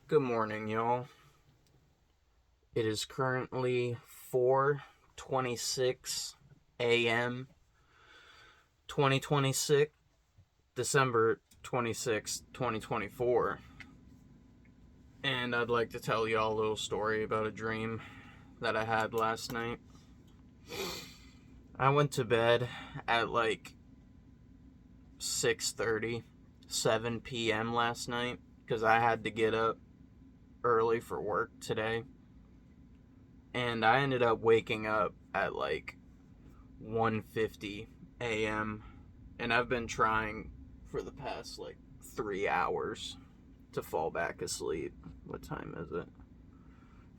Good morning, y'all. It is currently 4:26 a.m. 2026, December 26th, 2024. And I'd like to tell y'all a little story about a dream that I had last night. I went to bed at like 6:30, 7 p.m. last night because I had to get up early for work today. And I ended up waking up at like 1:50 a.m. and I've been trying for the past like 3 hours to fall back asleep. What time is it?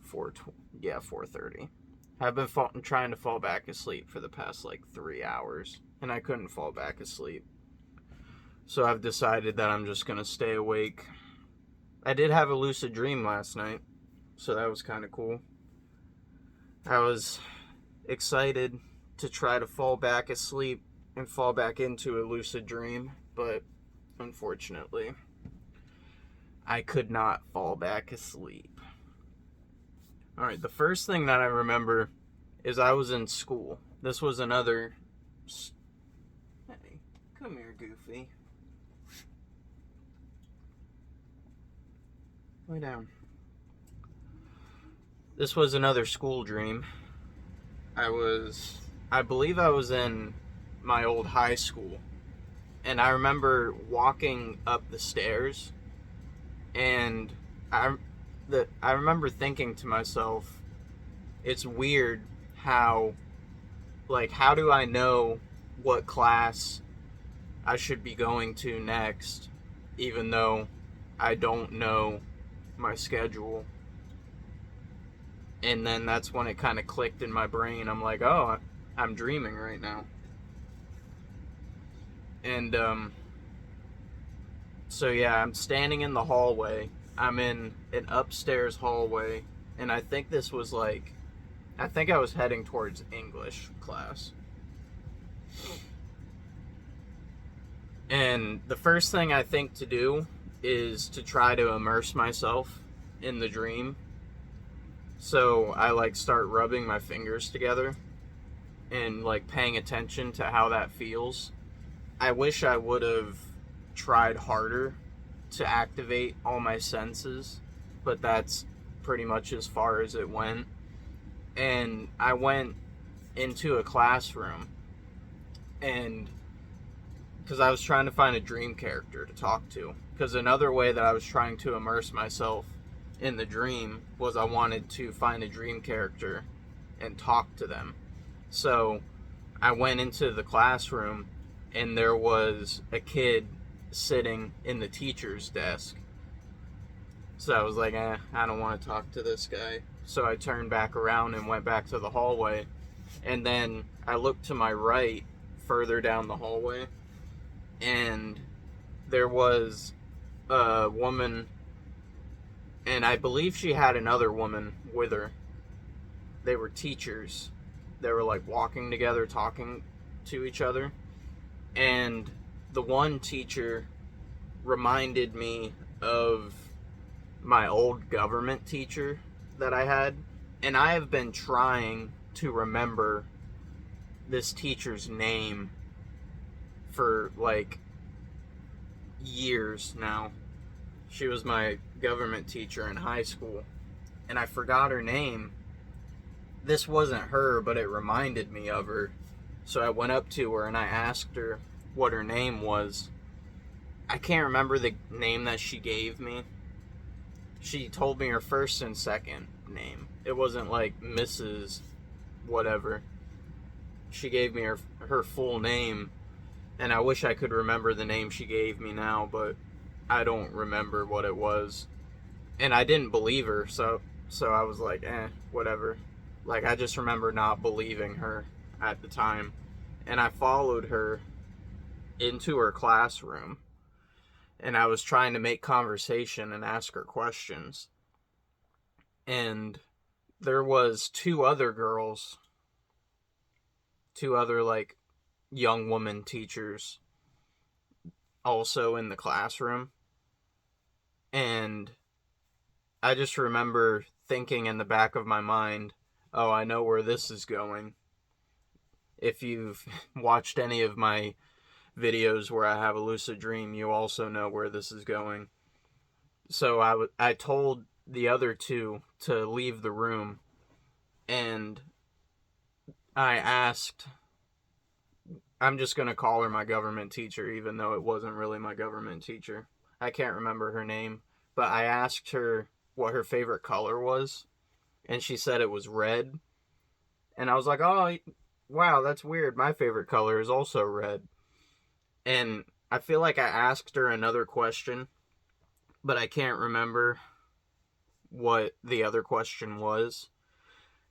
4. Yeah, 4:30. I've been trying to fall back asleep for the past like 3 hours, and I couldn't fall back asleep. So I've decided that I'm just gonna stay awake. I did have a lucid dream last night, so that was kind of cool. I was excited to try to fall back asleep and fall back into a lucid dream, but unfortunately, I could not fall back asleep. Alright, the first thing that I remember is I was in school. This was another. Hey, come here, Goofy. Lay down. This was another school dream. I believe I was in my old high school, and I remember walking up the stairs, and I I remember thinking to myself, it's weird how how do I know what class I should be going to next, even though I don't know my schedule. And then that's when it kind of clicked in my brain. I'm like, oh, I'm dreaming right now. And so yeah, I'm standing in the hallway. I'm in an upstairs hallway, and I think I was heading towards English class. And the first thing I think to do is to try to immerse myself in the dream. So I start rubbing my fingers together and paying attention to how that feels. I wish I would have tried harder to activate all my senses, but that's pretty much as far as it went. And I went into a classroom, and because I was trying to find a dream character to talk to. Because another way that I was trying to immerse myself in the dream was I wanted to find a dream character and talk to them. So I went into the classroom, and there was a kid sitting in the teacher's desk. So I was like, I don't want to talk to this guy. So I turned back around and went back to the hallway. And then I looked to my right further down the hallway, and there was a woman, and I believe she had another woman with her. They were teachers. They were walking together, talking to each other. And the one teacher reminded me of my old government teacher that I had. And I have been trying to remember this teacher's name for years now. She was my government teacher in high school, and I forgot her name. This wasn't her, but it reminded me of her. So I went up to her and I asked her what her name was. I can't remember the name that she gave me. She told me her first and second name. It wasn't like Mrs. whatever. She gave me her full name, and I wish I could remember the name she gave me now, but I don't remember what it was. And I didn't believe her, so I was like, whatever. I just remember not believing her at the time. And I followed her into her classroom, and I was trying to make conversation and ask her questions. And there was two other girls, two other young woman teachers also in the classroom. And I just remember thinking in the back of my mind, oh, I know where this is going. If you've watched any of my videos where I have a lucid dream, you also know where this is going. So I told the other two to leave the room, and I asked, I'm just going to call her my government teacher, even though it wasn't really my government teacher. I can't remember her name, but I asked her what her favorite color was, and she said it was red. And I was like, oh, wow, that's weird. My favorite color is also red. And I feel like I asked her another question, but I can't remember what the other question was.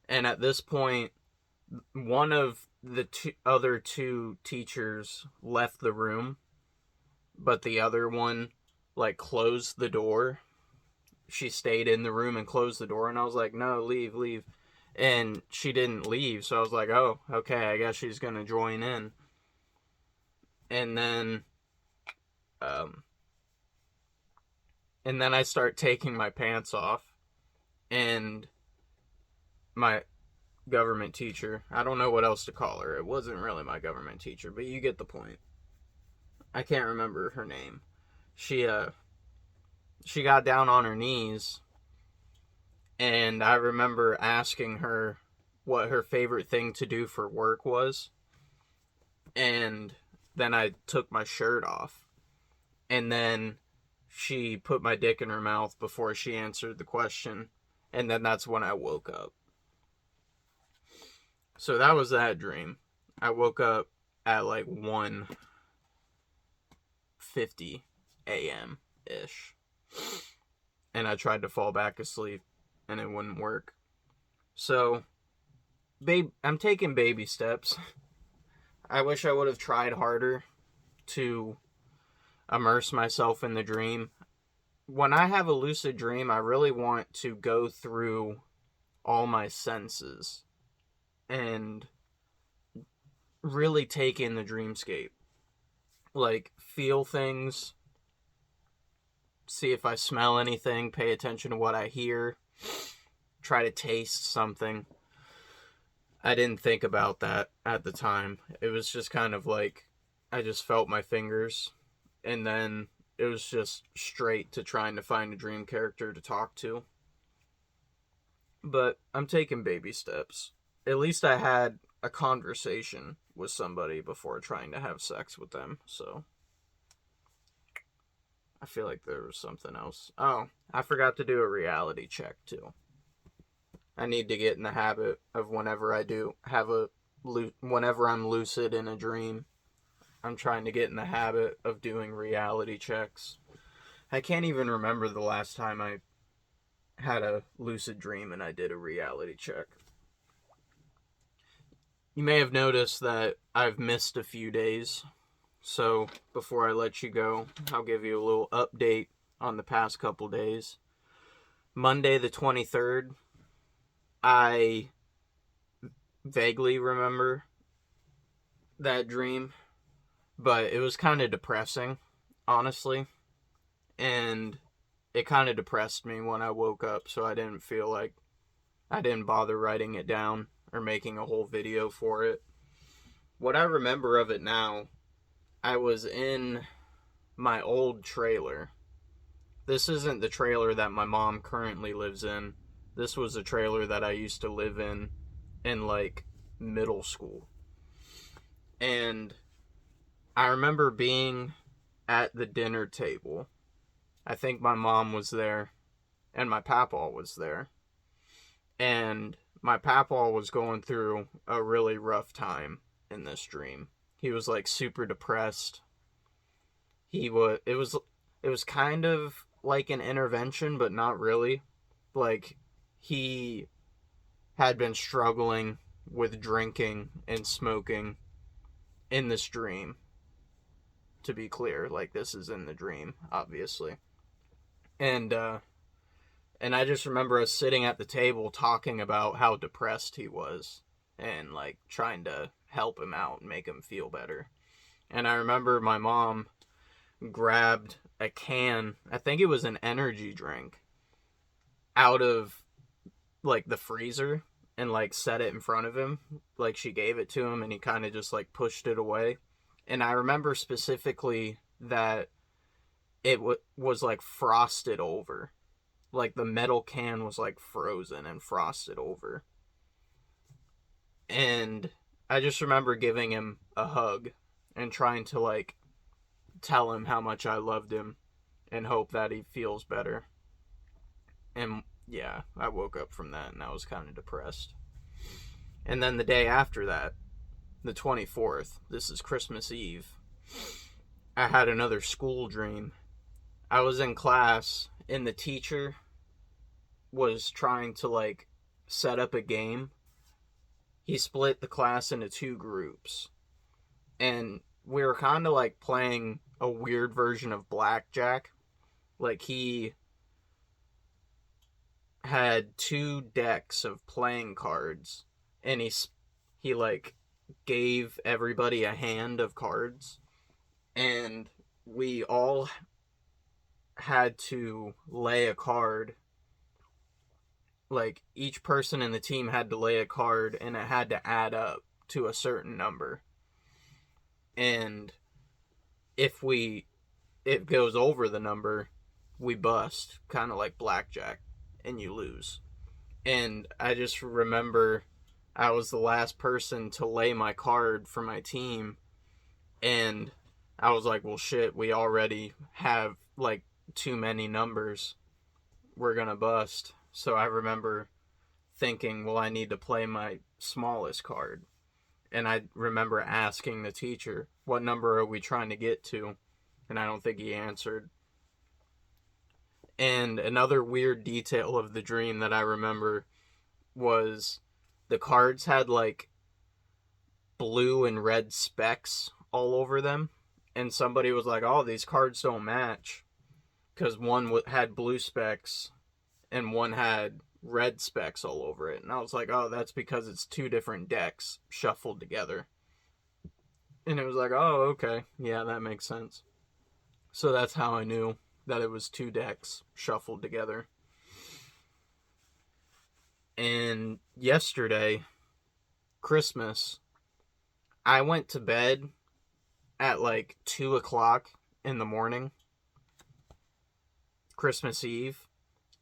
And at this point, one of the other two teachers left the room, but the other one, like, closed the door. She stayed in the room and closed the door, and I was like, no, leave, leave. And she didn't leave, so I was like, oh, okay, I guess she's gonna join in. And then, I start taking my pants off, and my government teacher, I don't know what else to call her. It wasn't really my government teacher, but you get the point. I can't remember her name. She got down on her knees, and I remember asking her what her favorite thing to do for work was. And then I took my shirt off. And then she put my dick in her mouth before she answered the question. And then that's when I woke up. So that was that dream. I woke up at like 1:50 a.m. ish. And I tried to fall back asleep, and it wouldn't work. So, I'm taking baby steps. I wish I would have tried harder to immerse myself in the dream. When I have a lucid dream, I really want to go through all my senses and really take in the dreamscape. Like, feel things, see if I smell anything, pay attention to what I hear, try to taste something. I didn't think about that at the time. It was just kind of like, I just felt my fingers, and then it was just straight to trying to find a dream character to talk to. But I'm taking baby steps. At least I had a conversation with somebody before trying to have sex with them, so I feel like there was something else. Oh, I forgot to do a reality check too. I need to get in the habit of whenever I'm lucid in a dream, I'm trying to get in the habit of doing reality checks. I can't even remember the last time I had a lucid dream and I did a reality check. You may have noticed that I've missed a few days. So before I let you go, I'll give you a little update on the past couple days. Monday the 23rd, I vaguely remember that dream, but it was kind of depressing, honestly. And it kind of depressed me when I woke up, so I didn't bother writing it down or making a whole video for it. What I remember of it now, I was in my old trailer. This isn't the trailer that my mom currently lives in. This was a trailer that I used to live in like middle school. And I remember being at the dinner table. I think my mom was there and my papaw was there. And my papaw was going through a really rough time in this dream. He was like super depressed. It was kind of like an intervention, but not really. Like, he had been struggling with drinking and smoking in this dream. To be clear, like, this is in the dream, obviously. And I just remember us sitting at the table talking about how depressed he was and like trying to help him out and make him feel better. And I remember my mom grabbed a can, I think it was an energy drink, out of like the freezer and like set it in front of him. Like she gave it to him and he kind of just like pushed it away. And I remember specifically that it was like frosted over. Like the metal can was like frozen and frosted over. And I just remember giving him a hug and trying to like tell him how much I loved him and hope that he feels better. And yeah, I woke up from that and I was kind of depressed. And then the day after that, the 24th, this is Christmas Eve, I had another school dream. I was in class and the teacher was trying to like set up a game. He split the class into two groups. And we were kind of like playing a weird version of blackjack. Like he had two decks of playing cards and he like gave everybody a hand of cards and we all had to lay a card. Like each person in the team had to lay a card and it had to add up to a certain number. And if it goes over the number, we bust, kind of like blackjack, and you lose. And I just remember I was the last person to lay my card for my team, and I was like, well shit, we already have like too many numbers, we're gonna bust. So I remember thinking, well, I need to play my smallest card. And I remember asking the teacher, what number are we trying to get to? And I don't think he answered. And another weird detail of the dream that I remember was the cards had like blue and red specks all over them. And somebody was like, oh, these cards don't match. Because one had blue specks and one had red specks all over it. And I was like, oh, that's because it's two different decks shuffled together. And it was like, oh, okay. Yeah, that makes sense. So that's how I knew that it was two decks shuffled together. And yesterday, Christmas, I went to bed at like 2 o'clock in the morning, Christmas Eve.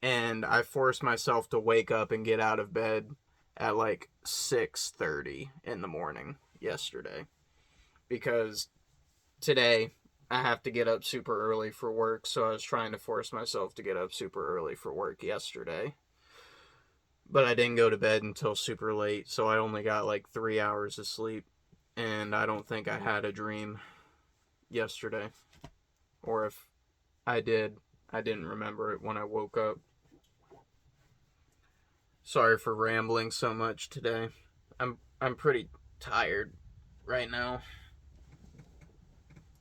And I forced myself to wake up and get out of bed at like 6:30 in the morning yesterday. Because today I have to get up super early for work, so I was trying to force myself to get up super early for work yesterday. But I didn't go to bed until super late, so I only got like 3 hours of sleep. And I don't think I had a dream yesterday. Or if I did, I didn't remember it when I woke up. Sorry for rambling so much today. I'm pretty tired right now.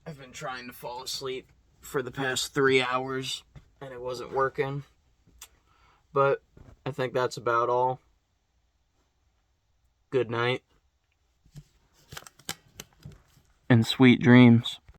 I've been trying to fall asleep for the past 3 hours and it wasn't working. But I think that's about all. Good night. And sweet dreams.